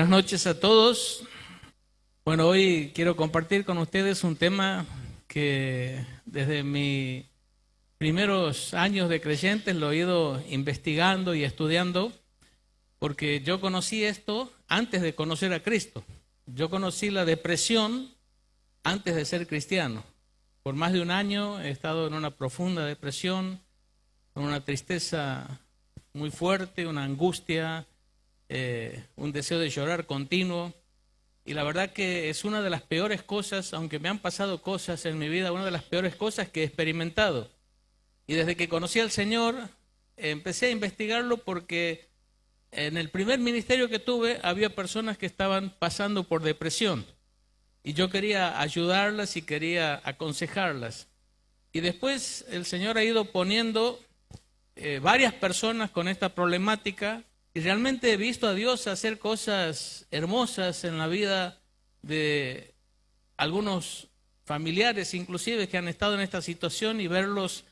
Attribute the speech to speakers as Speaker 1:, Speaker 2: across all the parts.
Speaker 1: Buenas noches a todos. Bueno, hoy quiero compartir con ustedes un tema que desde mis primeros años de creyentes lo he ido investigando y estudiando, porque yo conocí esto antes de conocer a Cristo. Yo conocí la depresión antes de ser cristiano. Por más de un año he estado en una profunda depresión, con una tristeza muy fuerte, una angustia, un deseo de llorar continuo. Y la verdad que es una de las peores cosas, aunque me han pasado cosas en mi vida, una de las peores cosas que he experimentado. Y desde que conocí al Señor, empecé a investigarlo porque en el primer ministerio que tuve había personas que estaban pasando por depresión. Y yo quería ayudarlas y quería aconsejarlas. Y después el Señor ha ido poniendo varias personas con esta problemática. Y realmente he visto a Dios hacer cosas hermosas en la vida de algunos familiares, inclusive, que han estado en esta situación y verlos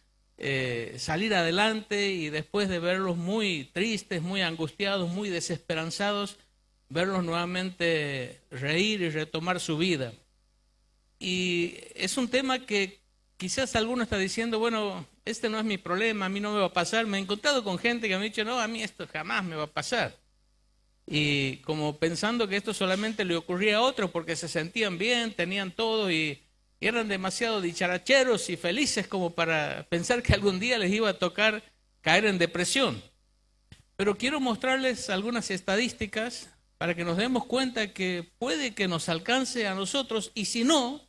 Speaker 1: salir adelante, y después de verlos muy tristes, muy angustiados, muy desesperanzados, verlos nuevamente reír y retomar su vida. Y es un tema que quizás alguno está diciendo, bueno, este no es mi problema, a mí no me va a pasar. Me he encontrado con gente que me ha dicho, no, a mí esto jamás me va a pasar. Y como pensando que esto solamente le ocurría a otros porque se sentían bien, tenían todo y eran demasiado dicharacheros y felices como para pensar que algún día les iba a tocar caer en depresión. Pero quiero mostrarles algunas estadísticas para que nos demos cuenta que puede que nos alcance a nosotros, y si no,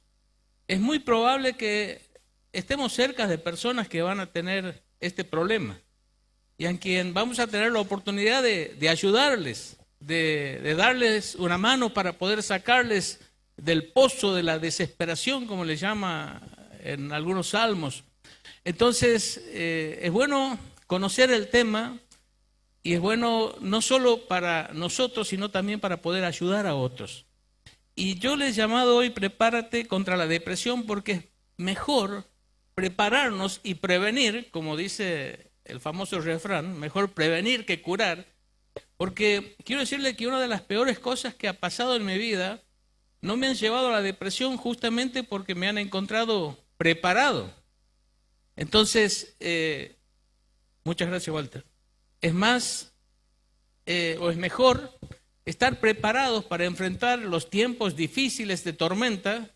Speaker 1: es muy probable que estemos cerca de personas que van a tener este problema y a quien vamos a tener la oportunidad de ayudarles, de darles una mano para poder sacarles del pozo de la desesperación, como le llama en algunos salmos. Entonces, es bueno conocer el tema, y es bueno no solo para nosotros, sino también para poder ayudar a otros. Y yo les he llamado hoy Prepárate contra la depresión, porque es mejor prepararnos y prevenir, como dice el famoso refrán, mejor prevenir que curar, porque quiero decirle que una de las peores cosas que ha pasado en mi vida no me han llevado a la depresión, justamente porque me han encontrado preparado. Entonces, muchas gracias, Walter. Es más, o es mejor estar preparados para enfrentar los tiempos difíciles de tormenta,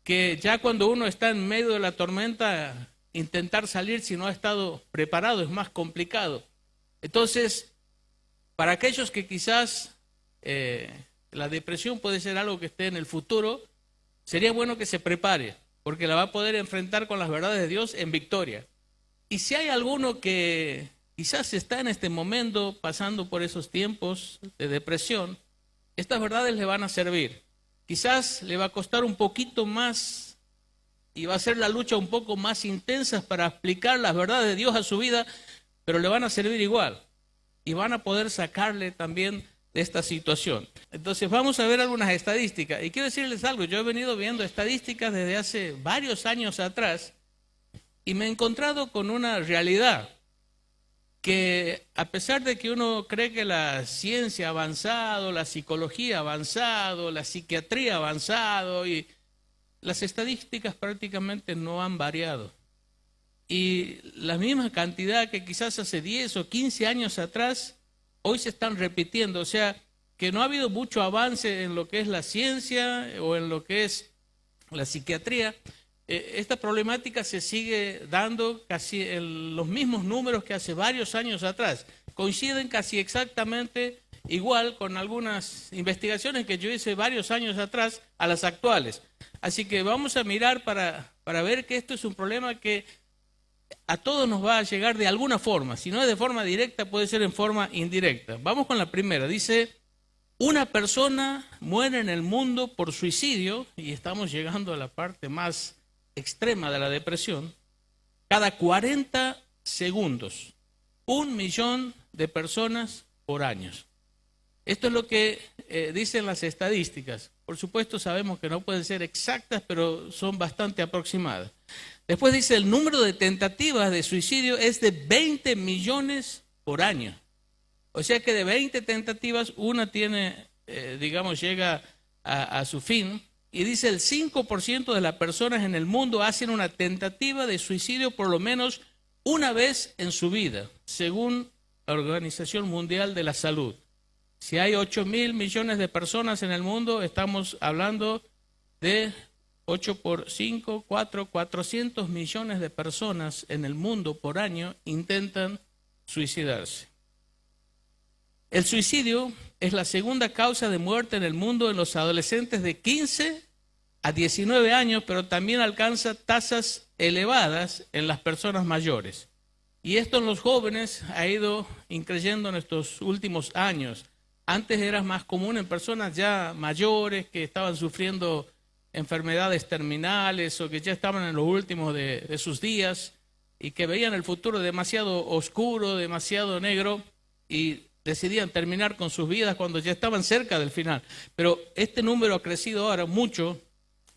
Speaker 1: que ya cuando uno está en medio de la tormenta, intentar salir si no ha estado preparado es más complicado. Entonces, para aquellos que quizás la depresión puede ser algo que esté en el futuro, sería bueno que se prepare, porque la va a poder enfrentar con las verdades de Dios en victoria. Y si hay alguno que quizás está en este momento pasando por esos tiempos de depresión, estas verdades le van a servir. Quizás le va a costar un poquito más y va a ser la lucha un poco más intensa para aplicar las verdades de Dios a su vida, pero le van a servir igual y van a poder sacarle también de esta situación. Entonces vamos a ver algunas estadísticas, y quiero decirles algo. Yo he venido viendo estadísticas desde hace varios años atrás y me he encontrado con una realidad, que a pesar de que uno cree que la ciencia ha avanzado, la psicología ha avanzado, la psiquiatría ha avanzado, y las estadísticas prácticamente no han variado. Y la misma cantidad que quizás hace 10 o 15 años atrás, hoy se están repitiendo. O sea, que no ha habido mucho avance en lo que es la ciencia o en lo que es la psiquiatría. Esta problemática se sigue dando casi en los mismos números que hace varios años atrás. Coinciden casi exactamente igual con algunas investigaciones que yo hice varios años atrás a las actuales. Así que vamos a mirar para ver que esto es un problema que a todos nos va a llegar de alguna forma. Si no es de forma directa, puede ser en forma indirecta. Vamos con la primera. Dice, una persona muere en el mundo por suicidio, y estamos llegando a la parte más extrema de la depresión, cada 40 segundos. 1 millón de personas por año. Esto es lo que dicen las estadísticas. Por supuesto, sabemos que no pueden ser exactas, pero son bastante aproximadas. Después dice, el número de tentativas de suicidio es de 20 millones por año. O sea que de 20 tentativas, una tiene digamos, llega a su fin. Y dice el 5% de las personas en el mundo hacen una tentativa de suicidio por lo menos una vez en su vida, según la Organización Mundial de la Salud. Si hay 8.000 millones de personas en el mundo, estamos hablando de 8 por 5, 400 millones de personas en el mundo por año intentan suicidarse. El suicidio es la segunda causa de muerte en el mundo en los adolescentes de 15 a 19 años, pero también alcanza tasas elevadas en las personas mayores. Y esto en los jóvenes ha ido increyendo en estos últimos años. Antes era más común en personas ya mayores que estaban sufriendo enfermedades terminales o que ya estaban en los últimos de sus días y que veían el futuro demasiado oscuro, demasiado negro y decidían terminar con sus vidas cuando ya estaban cerca del final. Pero este número ha crecido ahora mucho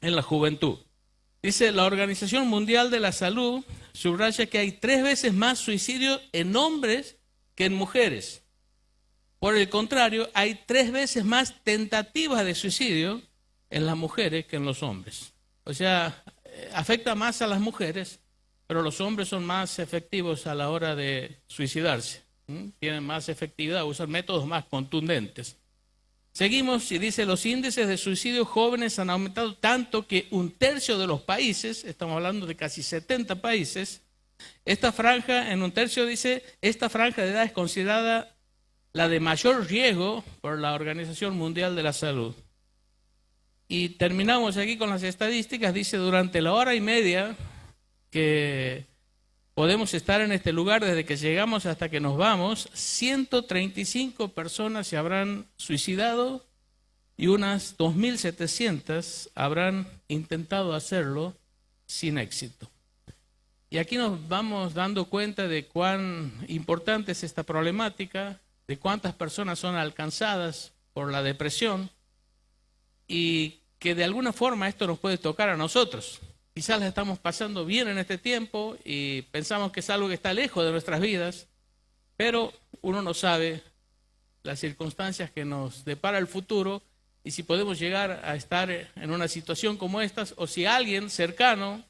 Speaker 1: en la juventud. Dice la Organización Mundial de la Salud, subraya que hay 3 veces más suicidios en hombres que en mujeres. Por el contrario, hay 3 veces más tentativas de suicidio en las mujeres que en los hombres. O sea, afecta más a las mujeres, pero los hombres son más efectivos a la hora de suicidarse. Tienen más efectividad, usan métodos más contundentes. Seguimos y dice, los índices de suicidio jóvenes han aumentado tanto que 1/3 de los países, estamos hablando de casi 70 países, esta franja, en 1/3 dice, esta franja de edad es considerada la de mayor riesgo por la Organización Mundial de la Salud. Y terminamos aquí con las estadísticas, dice, durante la hora y media que podemos estar en este lugar desde que llegamos hasta que nos vamos, 135 personas se habrán suicidado y unas 2.700 habrán intentado hacerlo sin éxito. Y aquí nos vamos dando cuenta de cuán importante es esta problemática, de cuántas personas son alcanzadas por la depresión y que de alguna forma esto nos puede tocar a nosotros. Quizás la estamos pasando bien en este tiempo y pensamos que es algo que está lejos de nuestras vidas, pero uno no sabe las circunstancias que nos depara el futuro y si podemos llegar a estar en una situación como esta, o si alguien cercano,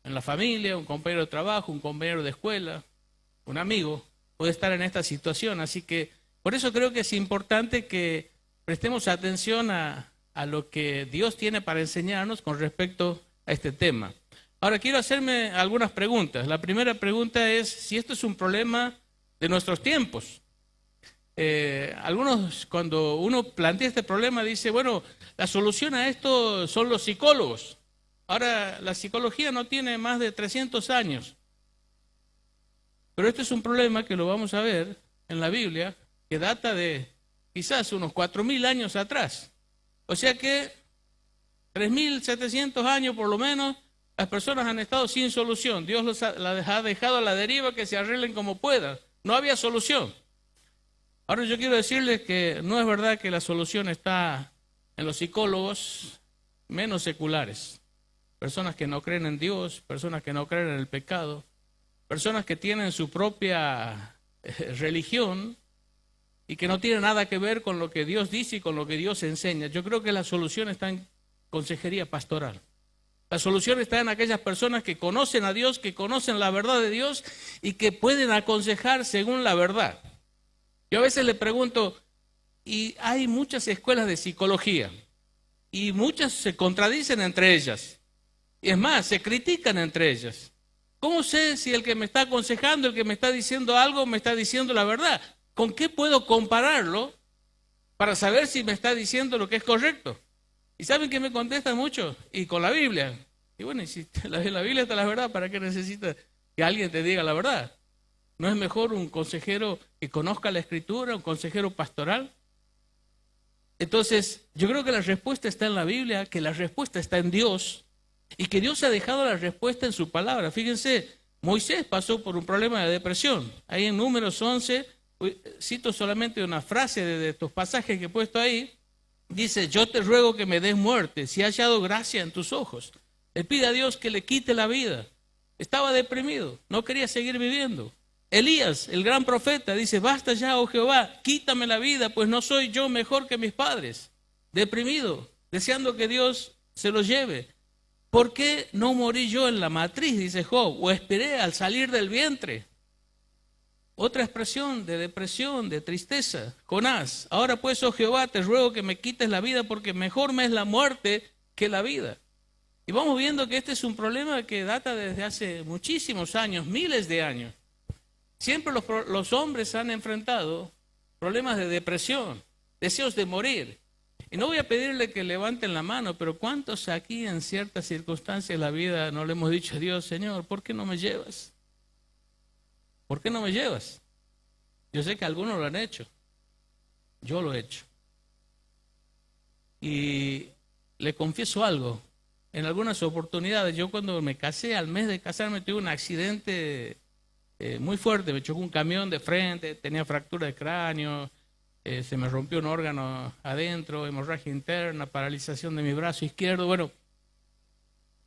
Speaker 1: en la familia, un compañero de trabajo, un compañero de escuela, un amigo, puede estar en esta situación. Así que por eso creo que es importante que prestemos atención a lo que Dios tiene para enseñarnos con respecto a este tema. Ahora quiero hacerme algunas preguntas. La primera pregunta es si esto es un problema de nuestros tiempos. Algunos, cuando uno plantea este problema, dice, bueno, la solución a esto son los psicólogos. Ahora, la psicología no tiene más de 300 años. Pero este es un problema que lo vamos a ver en la Biblia, que data de quizás unos 4.000 años atrás. O sea que 3.700 años por lo menos, las personas han estado sin solución. Dios los ha dejado a la deriva, que se arreglen como puedan. No había solución. Ahora yo quiero decirles que no es verdad que la solución está en los psicólogos menos seculares. Personas que no creen en Dios, personas que no creen en el pecado, personas que tienen su propia religión y que no tienen nada que ver con lo que Dios dice y con lo que Dios enseña. Yo creo que la solución está en consejería pastoral. La solución está en aquellas personas que conocen a Dios, que conocen la verdad de Dios y que pueden aconsejar según la verdad. Yo a veces le pregunto, y hay muchas escuelas de psicología y muchas se contradicen entre ellas. Y es más, se critican entre ellas. ¿Cómo sé si el que me está aconsejando, el que me está diciendo algo, me está diciendo la verdad? ¿Con qué puedo compararlo para saber si me está diciendo lo que es correcto? ¿Y saben qué me contestan mucho? Y con la Biblia. Y bueno, y si en la Biblia está la verdad, ¿para qué necesitas que alguien te diga la verdad? ¿No es mejor un consejero que conozca la Escritura, un consejero pastoral? Entonces, yo creo que la respuesta está en la Biblia, que la respuesta está en Dios, y que Dios ha dejado la respuesta en su palabra. Fíjense, Moisés pasó por un problema de depresión. Ahí en Números 11, cito solamente una frase de estos pasajes que he puesto ahí. Dice, yo te ruego que me des muerte, si he hallado gracia en tus ojos. Le pide a Dios que le quite la vida. Estaba deprimido, no quería seguir viviendo. Elías, el gran profeta, dice, basta ya, oh Jehová, quítame la vida, pues no soy yo mejor que mis padres. Deprimido, deseando que Dios se lo lleve. ¿Por qué no morí yo en la matriz, dice Job, o esperé al salir del vientre? Otra expresión de depresión, de tristeza. Jonás, ahora pues, oh Jehová, te ruego que me quites la vida, porque mejor me es la muerte que la vida. Y vamos viendo que este es un problema que data desde hace muchísimos años, miles de años. Siempre los hombres han enfrentado problemas de depresión, deseos de morir. Y no voy a pedirle que levanten la mano, pero ¿cuántos aquí en ciertas circunstancias de la vida no le hemos dicho a Dios, Señor, ¿por qué no me llevas? ¿Por qué no me llevas? Yo sé que algunos lo han hecho. Yo lo he hecho. Y le confieso algo. En algunas oportunidades, yo cuando me casé, al mes de casarme, tuve un accidente muy fuerte. Me chocó un camión de frente, tenía fractura de cráneo, se me rompió un órgano adentro, hemorragia interna, paralización de mi brazo izquierdo. Bueno,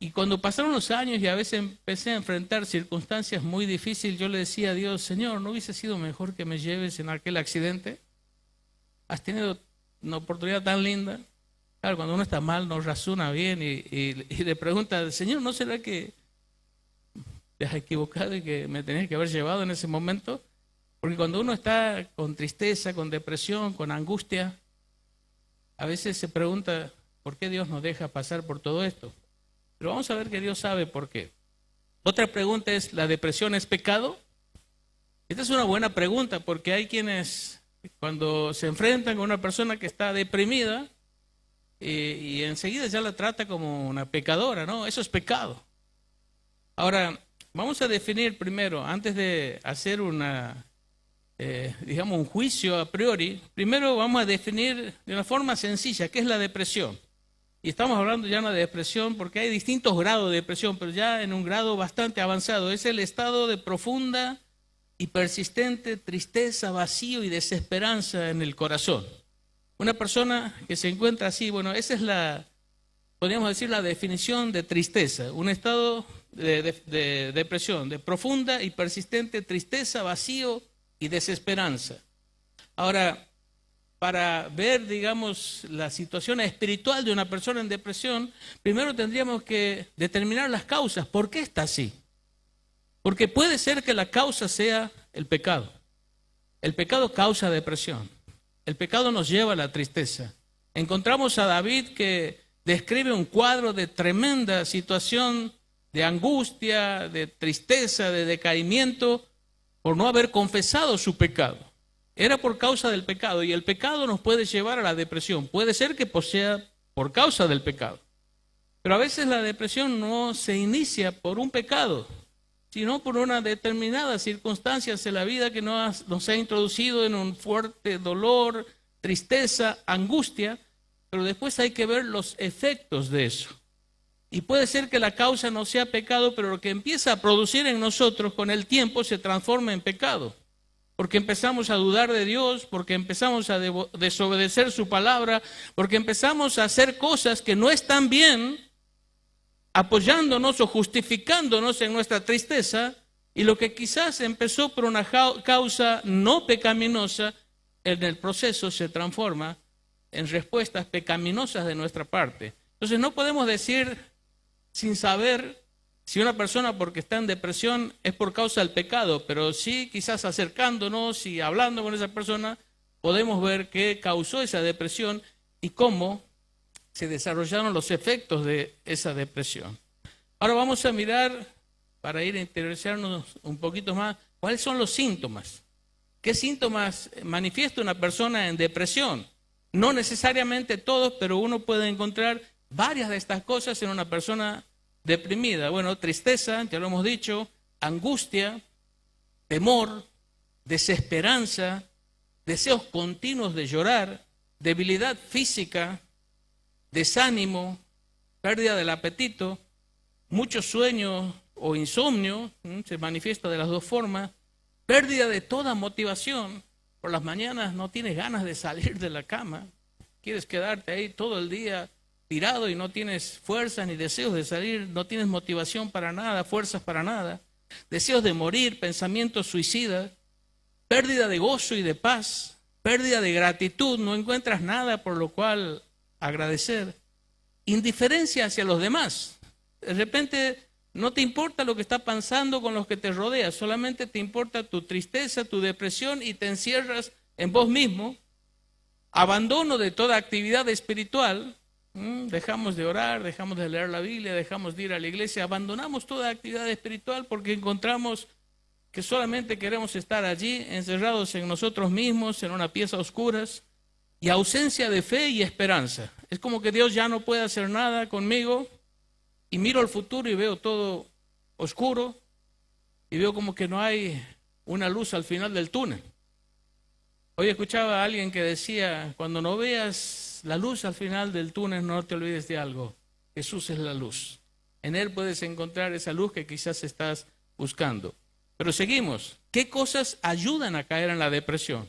Speaker 1: y cuando pasaron los años y a veces empecé a enfrentar circunstancias muy difíciles, yo le decía a Dios, Señor, ¿no hubiese sido mejor que me lleves en aquel accidente? Has tenido una oportunidad tan linda. Claro, cuando uno está mal, no razona bien y le pregunta, Señor, ¿no será que te has equivocado y que me tenías que haber llevado en ese momento? Porque cuando uno está con tristeza, con depresión, con angustia, a veces se pregunta, ¿por qué Dios nos deja pasar por todo esto? Pero vamos a ver que Dios sabe por qué. Otra pregunta es, ¿la depresión es pecado? Esta es una buena pregunta porque hay quienes cuando se enfrentan con una persona que está deprimida y enseguida ya la trata como una pecadora, ¿no? Eso es pecado. Ahora, vamos a definir primero, antes de hacer digamos un juicio a priori, primero vamos a definir de una forma sencilla qué es la depresión. Y estamos hablando ya de depresión porque hay distintos grados de depresión, pero ya en un grado bastante avanzado. Es el estado de profunda y persistente tristeza, vacío y desesperanza en el corazón. Una persona que se encuentra así, bueno, esa es podríamos decir, la definición de tristeza. Un estado de depresión, de profunda y persistente tristeza, vacío y desesperanza. Ahora, para ver, digamos, la situación espiritual de una persona en depresión, primero tendríamos que determinar las causas. ¿Por qué está así? Porque puede ser que la causa sea el pecado. El pecado causa depresión. El pecado nos lleva a la tristeza. Encontramos a David que describe un cuadro de tremenda situación de angustia, de tristeza, de decaimiento, por no haber confesado su pecado. Era por causa del pecado y el pecado nos puede llevar a la depresión. Puede ser que sea por causa del pecado. Pero a veces la depresión no se inicia por un pecado, sino por una determinada circunstancia en la vida que nos ha introducido en un fuerte dolor, tristeza, angustia, pero después hay que ver los efectos de eso. Y puede ser que la causa no sea pecado, pero lo que empieza a producir en nosotros con el tiempo se transforma en pecado. Porque empezamos a dudar de Dios, porque empezamos a desobedecer su palabra, porque empezamos a hacer cosas que no están bien, apoyándonos o justificándonos en nuestra tristeza, y lo que quizás empezó por una causa no pecaminosa, en el proceso se transforma en respuestas pecaminosas de nuestra parte. Entonces no podemos decir sin saber si una persona porque está en depresión es por causa del pecado, pero sí quizás acercándonos y hablando con esa persona podemos ver qué causó esa depresión y cómo se desarrollaron los efectos de esa depresión. Ahora vamos a mirar, para ir a interiorizarnos un poquito más, cuáles son los síntomas. ¿Qué síntomas manifiesta una persona en depresión? No necesariamente todos, pero uno puede encontrar varias de estas cosas en una persona deprimida. Bueno, tristeza, ya lo hemos dicho, angustia, temor, desesperanza, deseos continuos de llorar, debilidad física, desánimo, pérdida del apetito, mucho sueño o insomnio, se manifiesta de las dos formas, pérdida de toda motivación. Por las mañanas no tienes ganas de salir de la cama, quieres quedarte ahí todo el día tirado y no tienes fuerzas ni deseos de salir, no tienes motivación para nada, fuerzas para nada. deseos de morir, pensamientos suicidas, pérdida de gozo y de paz, pérdida de gratitud, no encuentras nada por lo cual agradecer, indiferencia hacia los demás. De repente no te importa lo que está pasando con los que te rodean, solamente te importa tu tristeza, tu depresión y te encierras en vos mismo. Abandono de toda actividad espiritual, dejamos de orar, dejamos de leer la Biblia, dejamos de ir a la iglesia, abandonamos toda actividad espiritual porque encontramos que solamente queremos estar allí, encerrados en nosotros mismos, en una pieza oscuras, y ausencia de fe y esperanza. Es como que Dios ya no puede hacer nada conmigo, y miro al futuro y veo todo oscuro, y veo como que no hay una luz al final del túnel. Hoy escuchaba a alguien que decía, cuando no veas la luz al final del túnel, no te olvides de algo. Jesús es la luz. En Él puedes encontrar esa luz que quizás estás buscando. Pero seguimos. ¿Qué cosas ayudan a caer en la depresión?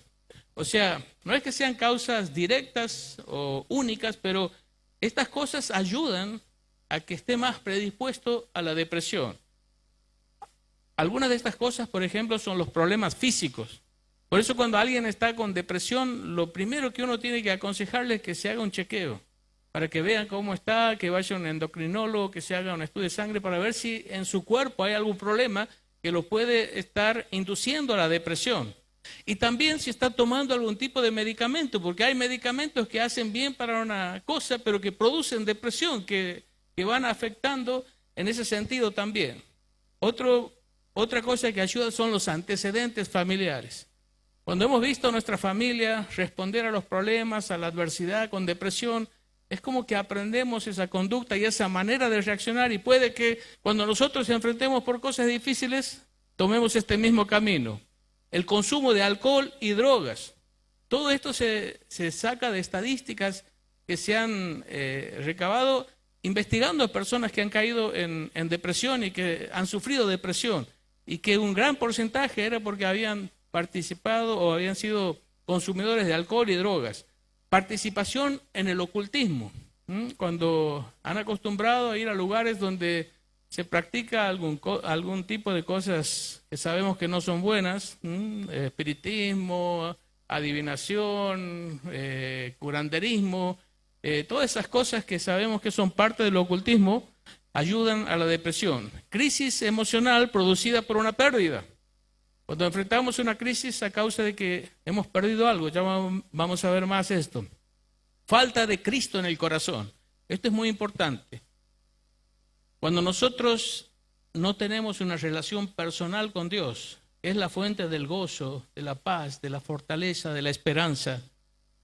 Speaker 1: O sea, no es que sean causas directas o únicas, pero estas cosas ayudan a que esté más predispuesto a la depresión. Algunas de estas cosas, por ejemplo, son los problemas físicos. Por eso cuando alguien está con depresión, lo primero que uno tiene que aconsejarle es que se haga un chequeo, para que vean cómo está, que vaya a un endocrinólogo, que se haga un estudio de sangre para ver si en su cuerpo hay algún problema que lo puede estar induciendo a la depresión. Y también si está tomando algún tipo de medicamento, porque hay medicamentos que hacen bien para una cosa, pero que producen depresión, que van afectando en ese sentido también. Otra cosa que ayuda son los antecedentes familiares. Cuando hemos visto a nuestra familia responder a los problemas, a la adversidad con depresión, es como que aprendemos esa conducta y esa manera de reaccionar, y puede que cuando nosotros nos enfrentemos por cosas difíciles, tomemos este mismo camino. El consumo de alcohol y drogas. Todo esto se saca de estadísticas que se han recabado investigando a personas que han caído en depresión y que han sufrido depresión, y que un gran porcentaje era porque habían participado o habían sido consumidores de alcohol y drogas. Participación en el ocultismo, cuando han acostumbrado a ir a lugares donde se practica algún tipo de cosas que sabemos que no son buenas, espiritismo, adivinación, curanderismo, todas esas cosas que sabemos que son parte del ocultismo, ayudan a la depresión. Crisis emocional producida por una pérdida. Cuando enfrentamos una crisis a causa de que hemos perdido algo, ya vamos a ver más esto. Falta de Cristo en el corazón. Esto es muy importante. Cuando nosotros no tenemos una relación personal con Dios, es la fuente del gozo, de la paz, de la fortaleza, de la esperanza.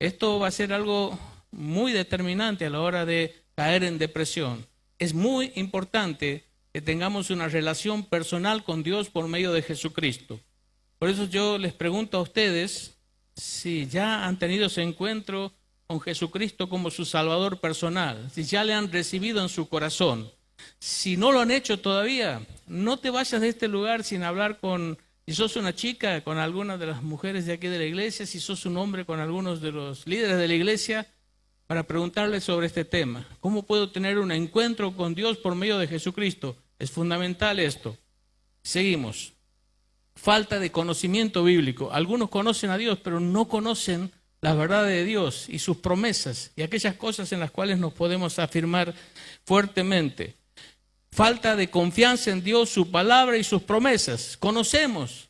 Speaker 1: Esto va a ser algo muy determinante a la hora de caer en depresión. Es muy importante que tengamos una relación personal con Dios por medio de Jesucristo. Por eso yo les pregunto a ustedes si ya han tenido ese encuentro con Jesucristo como su Salvador personal, si ya le han recibido en su corazón. Si no lo han hecho todavía, no te vayas de este lugar sin hablar si sos una chica, con algunas de las mujeres de aquí de la iglesia, si sos un hombre, con algunos de los líderes de la iglesia, para preguntarles sobre este tema. ¿Cómo puedo tener un encuentro con Dios por medio de Jesucristo? Es fundamental esto. Seguimos. Falta de conocimiento bíblico. Algunos conocen a Dios, pero no conocen la verdad de Dios y sus promesas y aquellas cosas en las cuales nos podemos afirmar fuertemente. Falta de confianza en Dios, su palabra y sus promesas. Conocemos,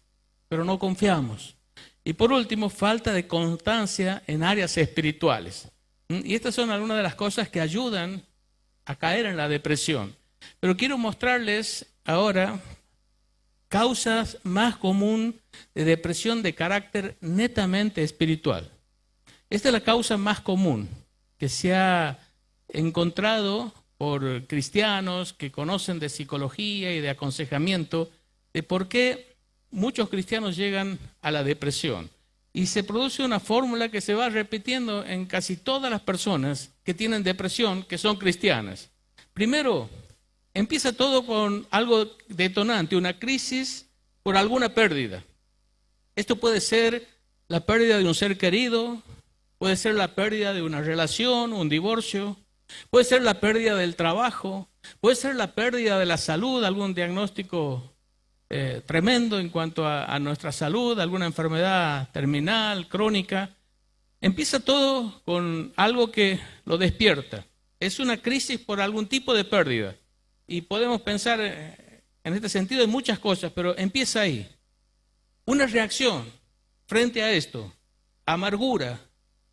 Speaker 1: pero no confiamos. Y por último, falta de constancia en áreas espirituales. Y estas son algunas de las cosas que ayudan a caer en la depresión. Pero quiero mostrarles ahora causas más comunes de depresión de carácter netamente espiritual. Esta es la causa más común que se ha encontrado por cristianos que conocen de psicología y de aconsejamiento, de por qué muchos cristianos llegan a la depresión. Y se produce una fórmula que se va repitiendo en casi todas las personas que tienen depresión, que son cristianas. Primero, empieza todo con algo detonante, una crisis por alguna pérdida. Esto puede ser la pérdida de un ser querido, puede ser la pérdida de una relación, un divorcio, puede ser la pérdida del trabajo, puede ser la pérdida de la salud, algún diagnóstico tremendo en cuanto a nuestra salud, alguna enfermedad terminal, crónica. Empieza todo con algo que lo despierta. Es una crisis por algún tipo de pérdida. Y podemos pensar en este sentido en muchas cosas, pero empieza ahí. Una reacción frente a esto: amargura,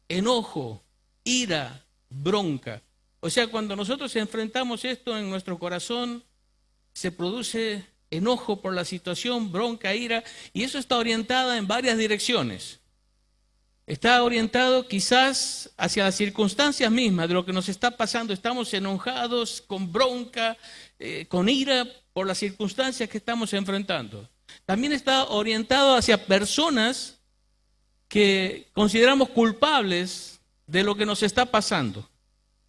Speaker 1: enojo, ira, bronca. O sea, cuando nosotros enfrentamos esto en nuestro corazón, se produce enojo por la situación, bronca, ira, y eso está orientada en varias direcciones. Está orientado quizás hacia las circunstancias mismas de lo que nos está pasando. Estamos enojados, con bronca, con ira por las circunstancias que estamos enfrentando. También está orientado hacia personas que consideramos culpables de lo que nos está pasando,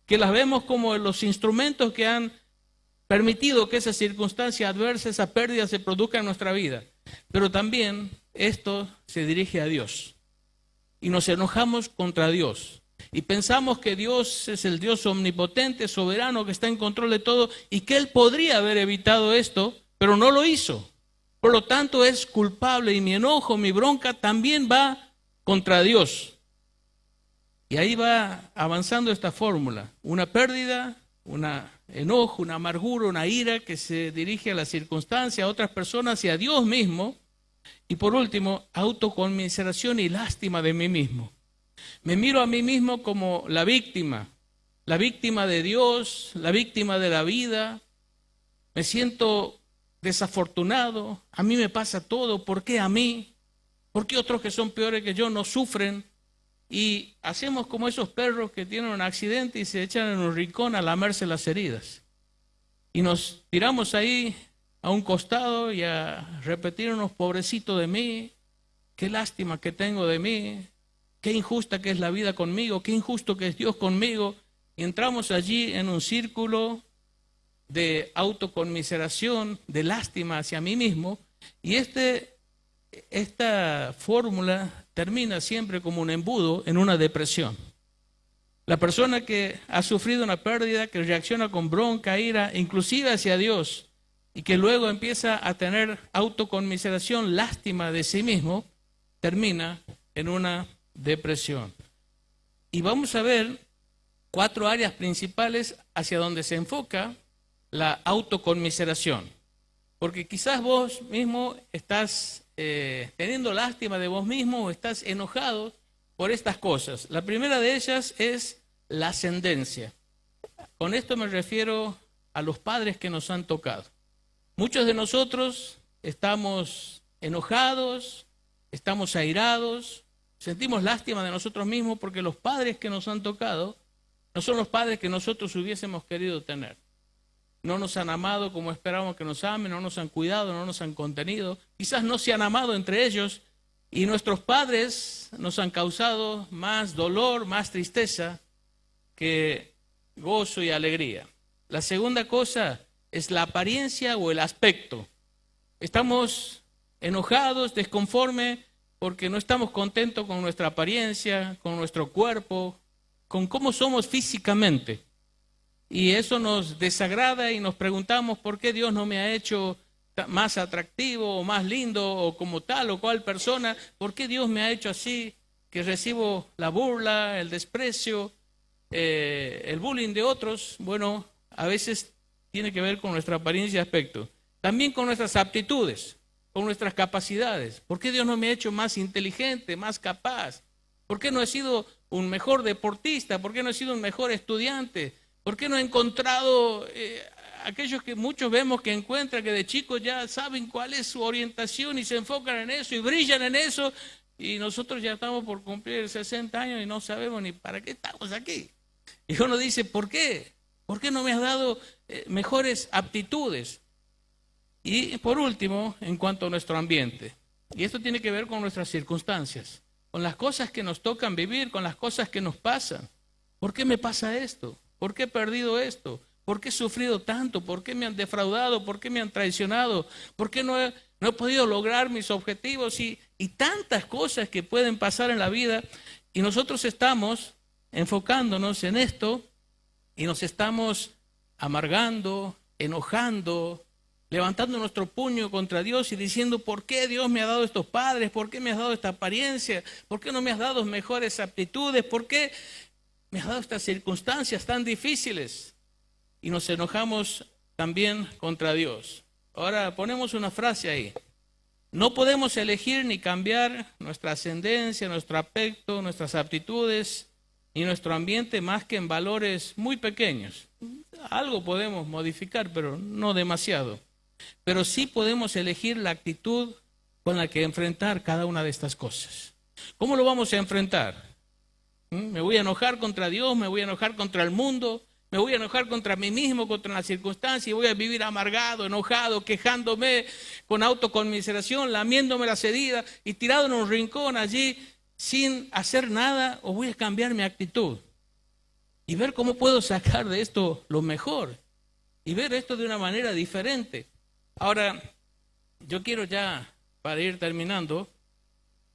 Speaker 1: que las vemos como los instrumentos que han permitido que esa circunstancia adversa, esa pérdida se produzca en nuestra vida. Pero también esto se dirige a Dios. Y nos enojamos contra Dios. Y pensamos que Dios es el Dios omnipotente, soberano, que está en control de todo y que Él podría haber evitado esto, pero no lo hizo. Por lo tanto, es culpable y mi enojo, mi bronca también va contra Dios. Y ahí va avanzando esta fórmula. Una pérdida, un enojo, una amargura, una ira que se dirige a la circunstancia, a otras personas y a Dios mismo. Y por último, autoconmiseración y lástima de mí mismo. Me miro a mí mismo como la víctima de Dios, la víctima de la vida. Me siento desafortunado, a mí me pasa todo, ¿por qué a mí? ¿Por qué otros que son peores que yo no sufren? Y hacemos como esos perros que tienen un accidente y se echan en un rincón a lamerse las heridas. Y nos tiramos ahí a un costado y a repetirnos, pobrecito de mí, qué lástima que tengo de mí, qué injusta que es la vida conmigo, qué injusto que es Dios conmigo. Y entramos allí en un círculo de autoconmiseración, de lástima hacia mí mismo, y esta fórmula termina siempre como un embudo en una depresión. La persona que ha sufrido una pérdida, que reacciona con bronca, ira, inclusive hacia Dios, y que luego empieza a tener autoconmiseración, lástima de sí mismo, termina en una depresión. Y vamos a ver 4 áreas principales hacia donde se enfoca la autoconmiseración. Porque quizás vos mismo estás teniendo lástima de vos mismo o estás enojado por estas cosas. La primera de ellas es la ascendencia. Con esto me refiero a los padres que nos han tocado. Muchos de nosotros estamos enojados, estamos airados, sentimos lástima de nosotros mismos porque los padres que nos han tocado no son los padres que nosotros hubiésemos querido tener. No nos han amado como esperábamos que nos amen, no nos han cuidado, no nos han contenido. Quizás no se han amado entre ellos y nuestros padres nos han causado más dolor, más tristeza que gozo y alegría. La segunda cosa es la apariencia o el aspecto. Estamos enojados, desconformes, porque no estamos contentos con nuestra apariencia, con nuestro cuerpo, con cómo somos físicamente. Y eso nos desagrada y nos preguntamos por qué Dios no me ha hecho más atractivo o más lindo o como tal o cual persona. ¿Por qué Dios me ha hecho así que recibo la burla, el desprecio, el bullying de otros? Bueno, a veces tiene que ver con nuestra apariencia y aspecto. También con nuestras aptitudes, con nuestras capacidades. ¿Por qué Dios no me ha hecho más inteligente, más capaz? ¿Por qué no he sido un mejor deportista? ¿Por qué no he sido un mejor estudiante? ¿Por qué no he encontrado aquellos que muchos vemos que encuentran que de chicos ya saben cuál es su orientación y se enfocan en eso y brillan en eso? Y nosotros ya estamos por cumplir 60 años y no sabemos ni para qué estamos aquí. Y uno dice, ¿por qué? ¿Por qué no me has dado mejores aptitudes? Y por último, en cuanto a nuestro ambiente, y esto tiene que ver con nuestras circunstancias, con las cosas que nos tocan vivir, con las cosas que nos pasan. ¿Por qué me pasa esto? ¿Por qué he perdido esto? ¿Por qué he sufrido tanto? ¿Por qué me han defraudado? ¿Por qué me han traicionado? ¿Por qué no he podido lograr mis objetivos? Y tantas cosas que pueden pasar en la vida, y nosotros estamos enfocándonos en esto y nos estamos amargando, enojando, levantando nuestro puño contra Dios y diciendo, ¿por qué Dios me ha dado estos padres? ¿Por qué me has dado esta apariencia? ¿Por qué no me has dado mejores aptitudes? ¿Por qué me has dado estas circunstancias tan difíciles? Y nos enojamos también contra Dios. Ahora ponemos una frase ahí. No podemos elegir ni cambiar nuestra ascendencia, nuestro aspecto, nuestras aptitudes y nuestro ambiente más que en valores muy pequeños. Algo podemos modificar, pero no demasiado. Pero sí podemos elegir la actitud con la que enfrentar cada una de estas cosas. ¿Cómo lo vamos a enfrentar? ¿Me voy a enojar contra Dios? ¿Me voy a enojar contra el mundo? ¿Me voy a enojar contra mí mismo, contra las circunstancias? ¿Y voy a vivir amargado, enojado, quejándome, con autoconmiseración, lamiéndome las heridas y tirado en un rincón allí sin hacer nada? ¿O voy a cambiar mi actitud y ver cómo puedo sacar de esto lo mejor y ver esto de una manera diferente? Ahora, yo quiero ya, para ir terminando,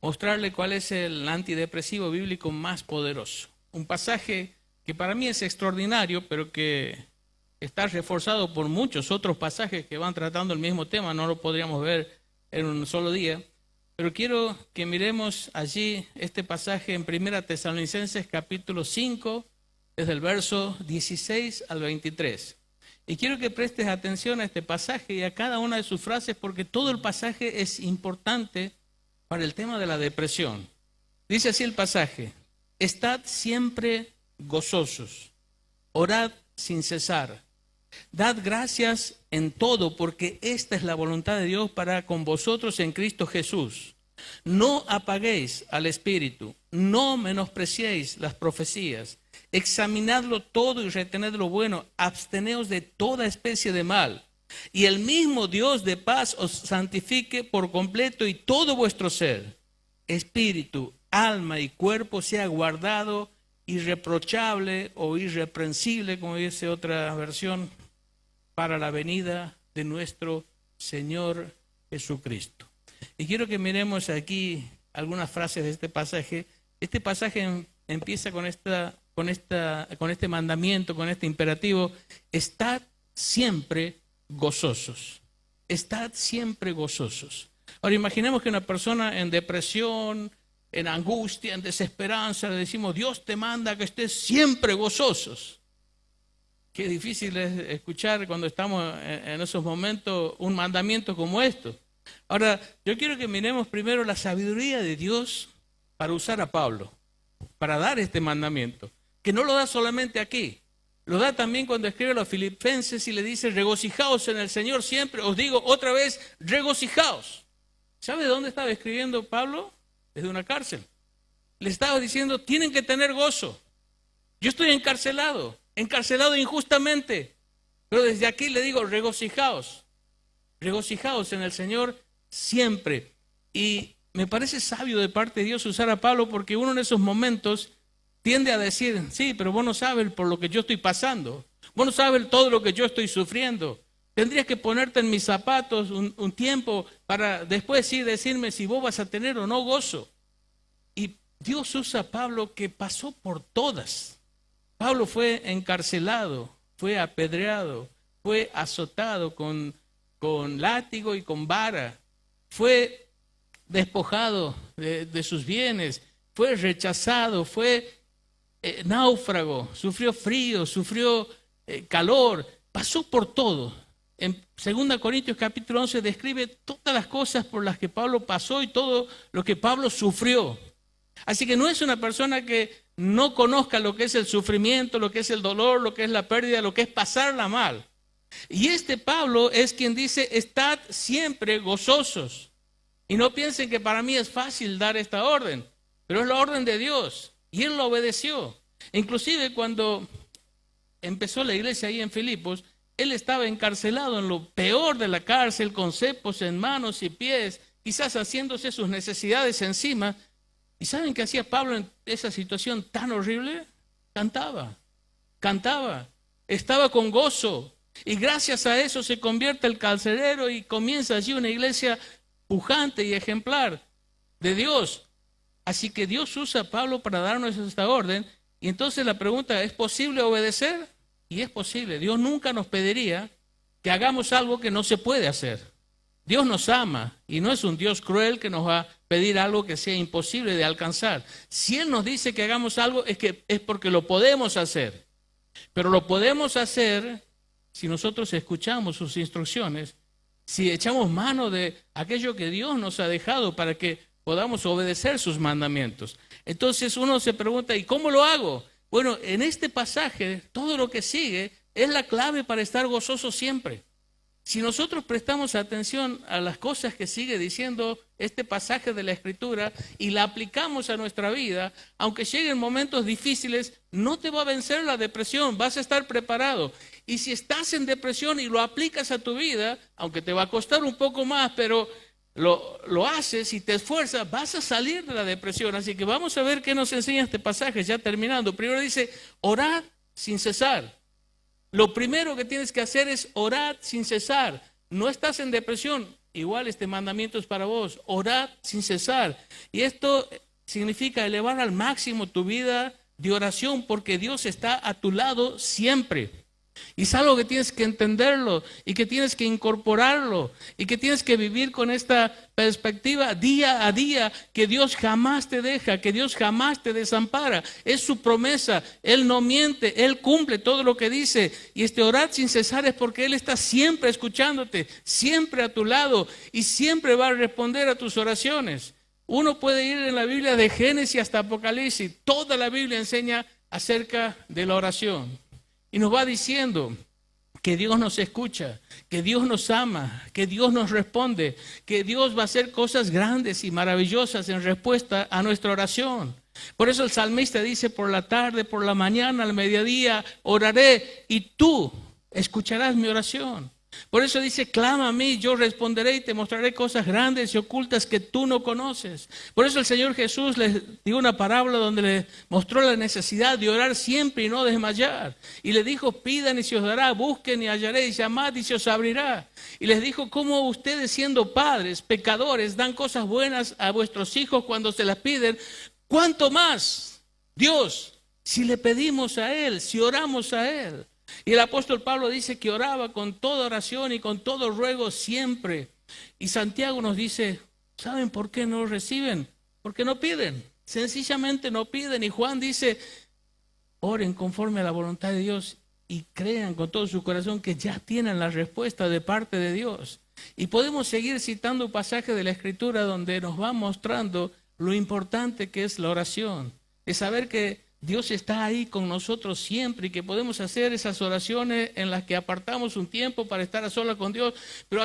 Speaker 1: mostrarle cuál es el antidepresivo bíblico más poderoso. Un pasaje que para mí es extraordinario, pero que está reforzado por muchos otros pasajes que van tratando el mismo tema, no lo podríamos ver en un solo día. Pero quiero que miremos allí este pasaje en 1 Tesalonicenses capítulo 5, desde el verso 16 al 23. Y quiero que prestes atención a este pasaje y a cada una de sus frases, porque todo el pasaje es importante para el tema de la depresión. Dice así el pasaje: estad siempre gozosos, orad sin cesar, dad gracias en todo, porque esta es la voluntad de Dios para con vosotros en Cristo Jesús. No apaguéis al Espíritu, no menospreciéis las profecías, examinadlo todo y retened lo bueno, absteneos de toda especie de mal. Y el mismo Dios de paz os santifique por completo, y todo vuestro ser, espíritu, alma y cuerpo sea guardado irreprochable o irreprensible, como dice otra versión, para la venida de nuestro Señor Jesucristo. Y quiero que miremos aquí algunas frases de este pasaje. Este pasaje empieza con este mandamiento, con este imperativo: estad siempre gozosos. Estad siempre gozosos. Ahora imaginemos que una persona en depresión, en angustia, en desesperanza, le decimos, Dios te manda que estés siempre gozosos. Qué difícil es escuchar cuando estamos en esos momentos un mandamiento como esto. Ahora, yo quiero que miremos primero la sabiduría de Dios para usar a Pablo, para dar este mandamiento, que no lo da solamente aquí, lo da también cuando escribe a los Filipenses y le dice, regocijaos en el Señor siempre. Os digo otra vez, regocijaos. ¿Sabe de dónde estaba escribiendo Pablo? Desde una cárcel. Le estaba diciendo, tienen que tener gozo. Yo estoy encarcelado injustamente, pero desde aquí le digo, regocijaos en el Señor siempre. Y me parece sabio de parte de Dios usar a Pablo, porque uno en esos momentos tiende a decir, sí, pero vos no sabes por lo que yo estoy pasando, vos no sabes todo lo que yo estoy sufriendo. Tendrías que ponerte en mis zapatos un tiempo para después sí decirme si vos vas a tener o no gozo. Y Dios usa a Pablo, que pasó por todas. Pablo fue encarcelado, fue apedreado, fue azotado con látigo y con vara, fue despojado de sus bienes, fue rechazado, fue náufrago, sufrió frío, sufrió calor, pasó por todo. En 2 Corintios capítulo 11 describe todas las cosas por las que Pablo pasó y todo lo que Pablo sufrió. Así que no es una persona que no conozca lo que es el sufrimiento, lo que es el dolor, lo que es la pérdida, lo que es pasarla mal. Y este Pablo es quien dice, estad siempre gozosos. Y no piensen que para mí es fácil dar esta orden, pero es la orden de Dios y él lo obedeció. Inclusive cuando empezó la iglesia ahí en Filipos, él estaba encarcelado en lo peor de la cárcel, con cepos en manos y pies, quizás haciéndose sus necesidades encima. ¿Y saben qué hacía Pablo en esa situación tan horrible? Cantaba, estaba con gozo. Y gracias a eso se convierte el carcelero y comienza allí una iglesia pujante y ejemplar de Dios. Así que Dios usa a Pablo para darnos esta orden. Y entonces la pregunta, ¿es posible obedecer? Y es posible. Dios nunca nos pediría que hagamos algo que no se puede hacer. Dios nos ama y no es un Dios cruel que nos va a pedir algo que sea imposible de alcanzar. Si Él nos dice que hagamos algo es porque lo podemos hacer. Pero lo podemos hacer si nosotros escuchamos sus instrucciones, si echamos mano de aquello que Dios nos ha dejado para que podamos obedecer sus mandamientos. Entonces uno se pregunta, ¿y cómo lo hago? Bueno, en este pasaje, todo lo que sigue es la clave para estar gozoso siempre. Si nosotros prestamos atención a las cosas que sigue diciendo este pasaje de la Escritura y la aplicamos a nuestra vida, aunque lleguen momentos difíciles, no te va a vencer la depresión, vas a estar preparado. Y si estás en depresión y lo aplicas a tu vida, aunque te va a costar un poco más, pero lo haces y te esfuerzas, vas a salir de la depresión. Así que vamos a ver qué nos enseña este pasaje, ya terminando. Primero dice, orad sin cesar. Lo primero que tienes que hacer es orar sin cesar. No estás en depresión, igual este mandamiento es para vos. Orad sin cesar. Y esto significa elevar al máximo tu vida de oración porque Dios está a tu lado siempre. Y es algo que tienes que entenderlo y que tienes que incorporarlo y que tienes que vivir con esta perspectiva día a día, que Dios jamás te deja, que Dios jamás te desampara. Es su promesa, Él no miente, Él cumple todo lo que dice. Y orar sin cesar es porque Él está siempre escuchándote, siempre a tu lado y siempre va a responder a tus oraciones. Uno puede ir en la Biblia de Génesis hasta Apocalipsis, toda la Biblia enseña acerca de la oración. Y nos va diciendo que Dios nos escucha, que Dios nos ama, que Dios nos responde, que Dios va a hacer cosas grandes y maravillosas en respuesta a nuestra oración. Por eso el salmista dice, por la tarde, por la mañana, al mediodía, oraré y tú escucharás mi oración. Por eso dice, clama a mí, yo responderé y te mostraré cosas grandes y ocultas que tú no conoces. Por eso el Señor Jesús les dio una parábola donde les mostró la necesidad de orar siempre y no desmayar. Y les dijo, pidan y se os dará, busquen y hallaréis, llamad y se os abrirá. Y les dijo, cómo ustedes siendo padres, pecadores, dan cosas buenas a vuestros hijos cuando se las piden, ¿cuánto más Dios, si le pedimos a Él, si oramos a Él? Y el apóstol Pablo dice que oraba con toda oración y con todo ruego siempre. Y Santiago nos dice, ¿saben por qué no reciben? Porque no piden, sencillamente no piden. Y Juan dice, oren conforme a la voluntad de Dios y crean con todo su corazón que ya tienen la respuesta de parte de Dios. Y podemos seguir citando pasajes de la Escritura donde nos va mostrando lo importante que es la oración, de saber que Dios está ahí con nosotros siempre y que podemos hacer esas oraciones en las que apartamos un tiempo para estar a solas con Dios, pero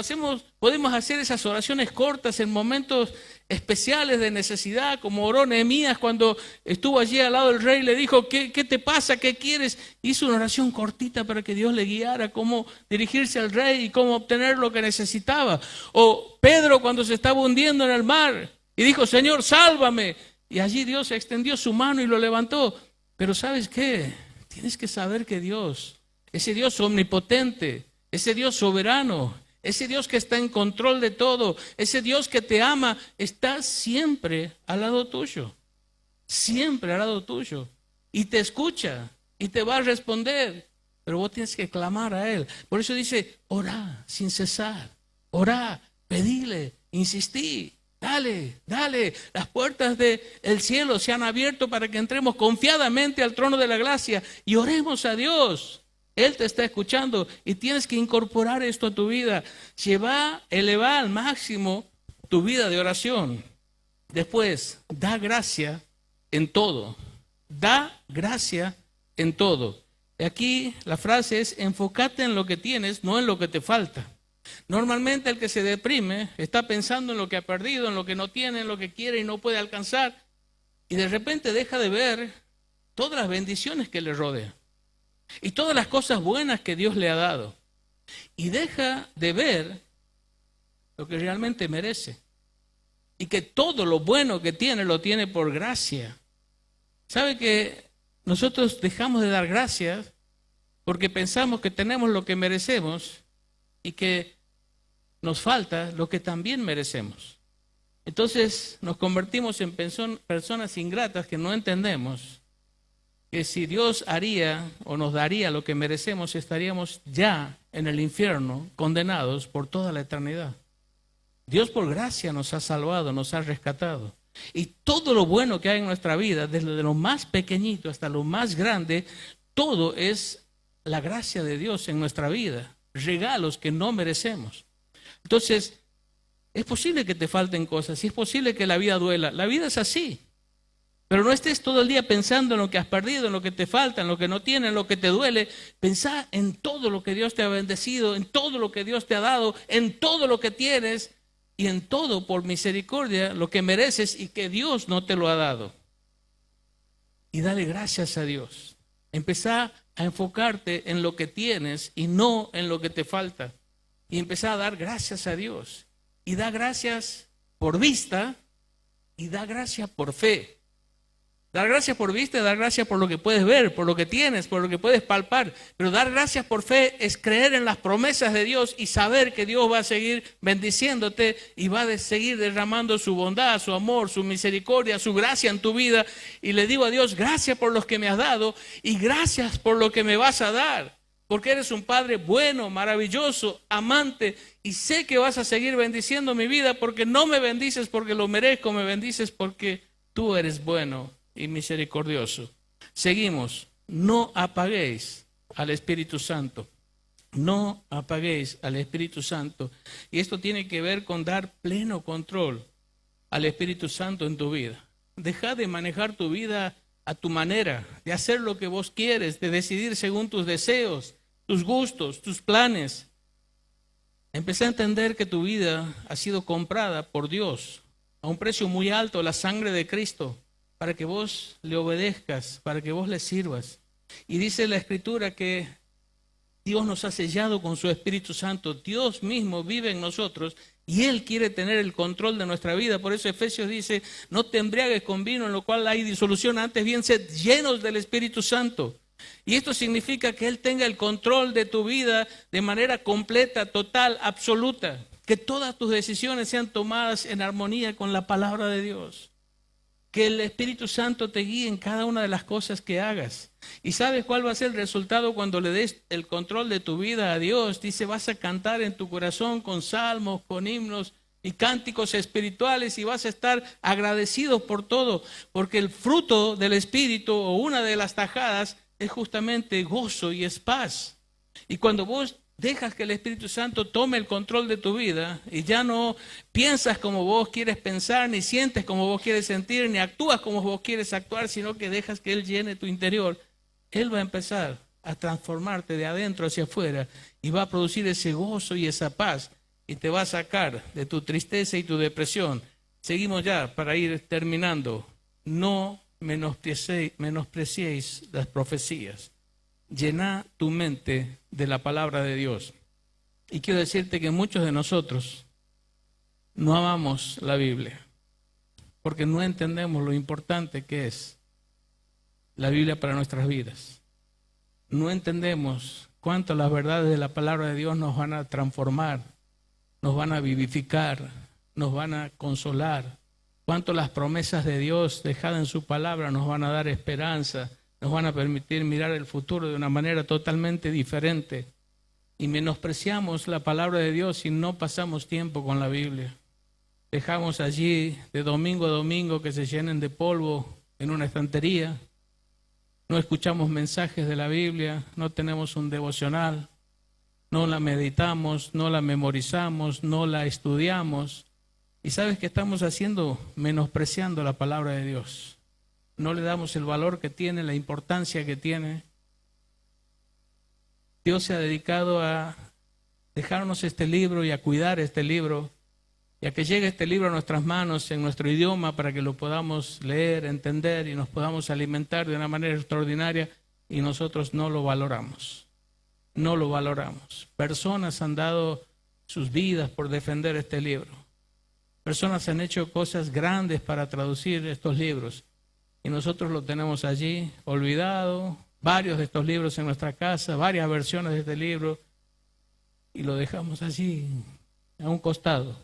Speaker 1: podemos hacer esas oraciones cortas en momentos especiales de necesidad, como oró Nehemías cuando estuvo allí al lado del rey, le dijo, ¿qué te pasa? ¿Qué quieres? Hizo una oración cortita para que Dios le guiara cómo dirigirse al rey y cómo obtener lo que necesitaba. O Pedro cuando se estaba hundiendo en el mar y dijo, Señor, sálvame. Y allí Dios extendió su mano y lo levantó. Pero ¿sabes qué? Tienes que saber que Dios, ese Dios omnipotente, ese Dios soberano, ese Dios que está en control de todo, ese Dios que te ama, está siempre al lado tuyo. Siempre al lado tuyo. Y te escucha y te va a responder. Pero vos tienes que clamar a Él. Por eso dice, orá sin cesar. Orá, pedile, insistí. Dale, dale, las puertas del cielo se han abierto para que entremos confiadamente al trono de la gracia y oremos a Dios. Él te está escuchando y tienes que incorporar esto a tu vida. Eleva al máximo tu vida de oración. Después, da gracia en todo. Da gracia en todo. Aquí la frase es, enfócate en lo que tienes, no en lo que te falta. Normalmente el que se deprime está pensando en lo que ha perdido, en lo que no tiene, en lo que quiere y no puede alcanzar. Y de repente deja de ver todas las bendiciones que le rodean y todas las cosas buenas que Dios le ha dado. Y deja de ver lo que realmente merece. Y que todo lo bueno que tiene, lo tiene por gracia. ¿Sabe que nosotros dejamos de dar gracias porque pensamos que tenemos lo que merecemos y que nos falta lo que también merecemos? Entonces nos convertimos en personas ingratas que no entendemos que si Dios haría o nos daría lo que merecemos, estaríamos ya en el infierno, condenados por toda la eternidad. Dios por gracia nos ha salvado, nos ha rescatado. Y todo lo bueno que hay en nuestra vida, desde lo más pequeñito hasta lo más grande, todo es la gracia de Dios en nuestra vida, regalos que no merecemos. Entonces, es posible que te falten cosas, y es posible que la vida duela. La vida es así. Pero no estés todo el día pensando en lo que has perdido, en lo que te falta, en lo que no tienes, en lo que te duele. Pensá en todo lo que Dios te ha bendecido, en todo lo que Dios te ha dado, en todo lo que tienes y en todo por misericordia lo que mereces y que Dios no te lo ha dado. Y dale gracias a Dios. Empezá a enfocarte en lo que tienes y no en lo que te falta. Y empezá a dar gracias a Dios. Y da gracias por vista y da gracias por fe. Dar gracias por vista, dar gracias por lo que puedes ver, por lo que tienes, por lo que puedes palpar. Pero dar gracias por fe es creer en las promesas de Dios y saber que Dios va a seguir bendiciéndote y va a seguir derramando su bondad, su amor, su misericordia, su gracia en tu vida. Y le digo a Dios, gracias por los que me has dado y gracias por lo que me vas a dar. Porque eres un Padre bueno, maravilloso, amante, y sé que vas a seguir bendiciendo mi vida porque no me bendices porque lo merezco, me bendices porque tú eres bueno y misericordioso. Seguimos. No apaguéis al Espíritu Santo. No apaguéis al Espíritu Santo. Y esto tiene que ver con dar pleno control al Espíritu Santo en tu vida. Deja de manejar tu vida a tu manera, de hacer lo que vos quieres, de decidir según tus deseos, tus gustos, tus planes. Empecé a entender que tu vida ha sido comprada por Dios a un precio muy alto, la sangre de Cristo, para que vos le obedezcas, para que vos le sirvas. Y dice la Escritura que Dios nos ha sellado con su Espíritu Santo. Dios mismo vive en nosotros y Él quiere tener el control de nuestra vida. Por eso Efesios dice, no te embriagues con vino en lo cual hay disolución, antes bien sed llenos del Espíritu Santo. Y esto significa que Él tenga el control de tu vida de manera completa, total, absoluta. Que todas tus decisiones sean tomadas en armonía con la palabra de Dios. Que el Espíritu Santo te guíe en cada una de las cosas que hagas. ¿Y sabes cuál va a ser el resultado cuando le des el control de tu vida a Dios? Dice, vas a cantar en tu corazón con salmos, con himnos y cánticos espirituales y vas a estar agradecido por todo. Porque el fruto del Espíritu o una de las tajadas es justamente gozo y es paz. Y cuando vos dejas que el Espíritu Santo tome el control de tu vida y ya no piensas como vos quieres pensar, ni sientes como vos quieres sentir, ni actúas como vos quieres actuar, sino que dejas que Él llene tu interior, Él va a empezar a transformarte de adentro hacia afuera y va a producir ese gozo y esa paz y te va a sacar de tu tristeza y tu depresión. Seguimos ya para ir terminando. No menospreciéis las profecías. Llená tu mente de la palabra de Dios. Y quiero decirte que muchos de nosotros no amamos la Biblia porque no entendemos lo importante que es la Biblia para nuestras vidas. No entendemos cuánto las verdades de la palabra de Dios nos van a transformar, nos van a vivificar, nos van a consolar. Cuánto las promesas de Dios dejadas en su palabra nos van a dar esperanza, nos van a permitir mirar el futuro de una manera totalmente diferente. Y menospreciamos la palabra de Dios y no pasamos tiempo con la Biblia. Dejamos allí de domingo a domingo que se llenen de polvo en una estantería. No escuchamos mensajes de la Biblia, no tenemos un devocional, no la meditamos, no la memorizamos, no la estudiamos. ¿Y sabes qué estamos haciendo? Menospreciando la palabra de Dios. No le damos el valor que tiene, la importancia que tiene. Dios se ha dedicado a dejarnos este libro y a cuidar este libro y a que llegue este libro a nuestras manos en nuestro idioma para que lo podamos leer, entender y nos podamos alimentar de una manera extraordinaria y nosotros no lo valoramos. No lo valoramos. Personas han dado sus vidas por defender este libro. Personas han hecho cosas grandes para traducir estos libros. Y nosotros lo tenemos allí, olvidado, varios de estos libros en nuestra casa, varias versiones de este libro, y lo dejamos allí, a un costado.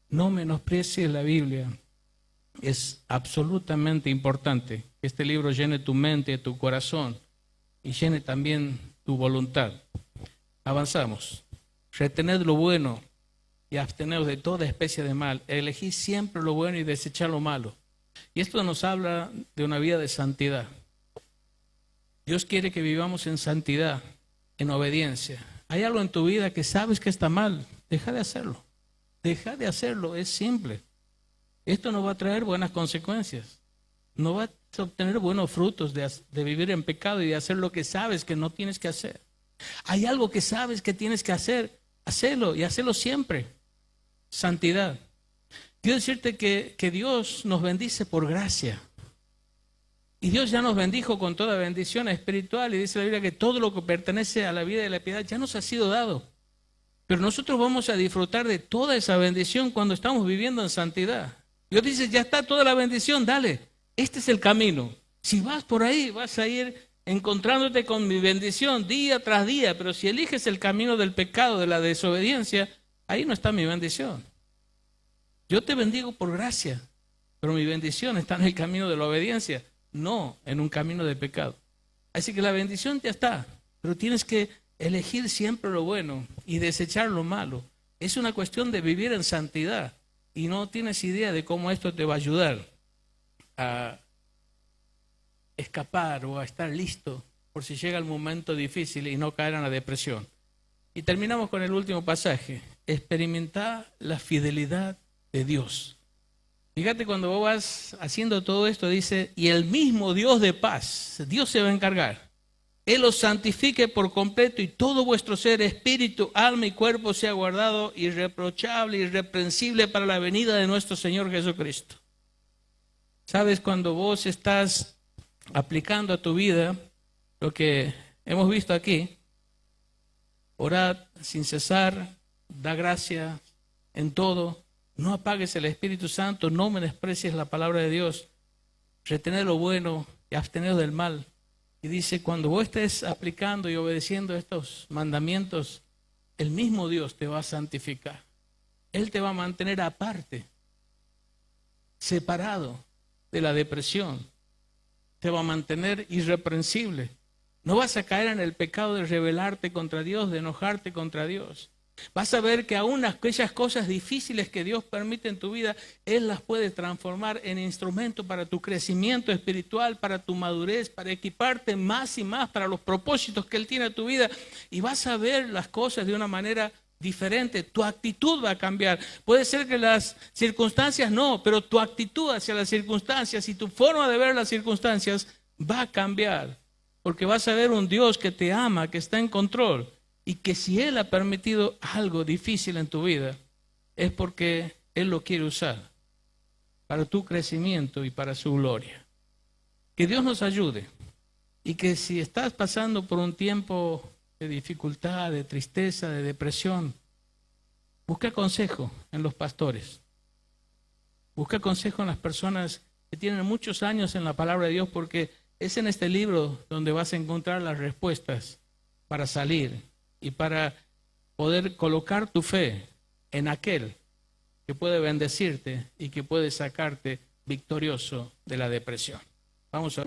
Speaker 1: No menosprecies la Biblia. Es absolutamente importante que este libro llene tu mente, tu corazón, y llene también tu voluntad. Avanzamos. Retened lo bueno y absteneos de toda especie de mal. Elegid siempre lo bueno y desechad lo malo. Y esto nos habla de una vida de santidad. Dios quiere que vivamos en santidad, en obediencia. Hay algo en tu vida que sabes que está mal, deja de hacerlo. Deja de hacerlo, es simple. Esto no va a traer buenas consecuencias. No vas a obtener buenos frutos de vivir en pecado y de hacer lo que sabes que no tienes que hacer. Hay algo que sabes que tienes que hacer, hacelo y hacelo siempre. Santidad. Quiero decirte que Dios nos bendice por gracia. Y Dios ya nos bendijo con toda bendición espiritual. Y dice la Biblia que todo lo que pertenece a la vida y la piedad ya nos ha sido dado. Pero nosotros vamos a disfrutar de toda esa bendición cuando estamos viviendo en santidad. Dios dice, ya está toda la bendición, dale. Este es el camino. Si vas por ahí, vas a ir encontrándote con mi bendición día tras día. Pero si eliges el camino del pecado, de la desobediencia, ahí no está mi bendición. Yo te bendigo por gracia, pero mi bendición está en el camino de la obediencia, no en un camino de pecado. Así que la bendición ya está, pero tienes que elegir siempre lo bueno y desechar lo malo. Es una cuestión de vivir en santidad y no tienes idea de cómo esto te va a ayudar a escapar o a estar listo por si llega el momento difícil y no caer en la depresión. Y terminamos con el último pasaje. Experimentar la fidelidad de Dios. Fíjate, cuando vos vas haciendo todo esto, dice, y el mismo Dios de paz, Dios se va a encargar. Él os santifique por completo y todo vuestro ser, espíritu, alma y cuerpo sea guardado irreprochable, irreprensible para la venida de nuestro Señor Jesucristo. Sabes, cuando vos estás aplicando a tu vida lo que hemos visto aquí, orad sin cesar, da gracia en todo, no apagues el Espíritu Santo, no menosprecies la palabra de Dios, retened lo bueno y absteneos del mal. Y dice, cuando vos estés aplicando y obedeciendo estos mandamientos, el mismo Dios te va a santificar. Él te va a mantener aparte, separado de la depresión. Te va a mantener irreprensible. No vas a caer en el pecado de rebelarte contra Dios, de enojarte contra Dios. Vas a ver que aún aquellas cosas difíciles que Dios permite en tu vida, Él las puede transformar en instrumento para tu crecimiento espiritual, para tu madurez, para equiparte más y más para los propósitos que Él tiene en tu vida. Y vas a ver las cosas de una manera diferente. Tu actitud va a cambiar. Puede ser que las circunstancias no, pero tu actitud hacia las circunstancias y tu forma de ver las circunstancias va a cambiar. Porque vas a ver un Dios que te ama, que está en control. Y que si Él ha permitido algo difícil en tu vida, es porque Él lo quiere usar para tu crecimiento y para su gloria. Que Dios nos ayude. Y que si estás pasando por un tiempo de dificultad, de tristeza, de depresión, busca consejo en los pastores. Busca consejo en las personas que tienen muchos años en la palabra de Dios, porque es en este libro donde vas a encontrar las respuestas para salir y para poder colocar tu fe en aquel que puede bendecirte y que puede sacarte victorioso de la depresión. Vamos a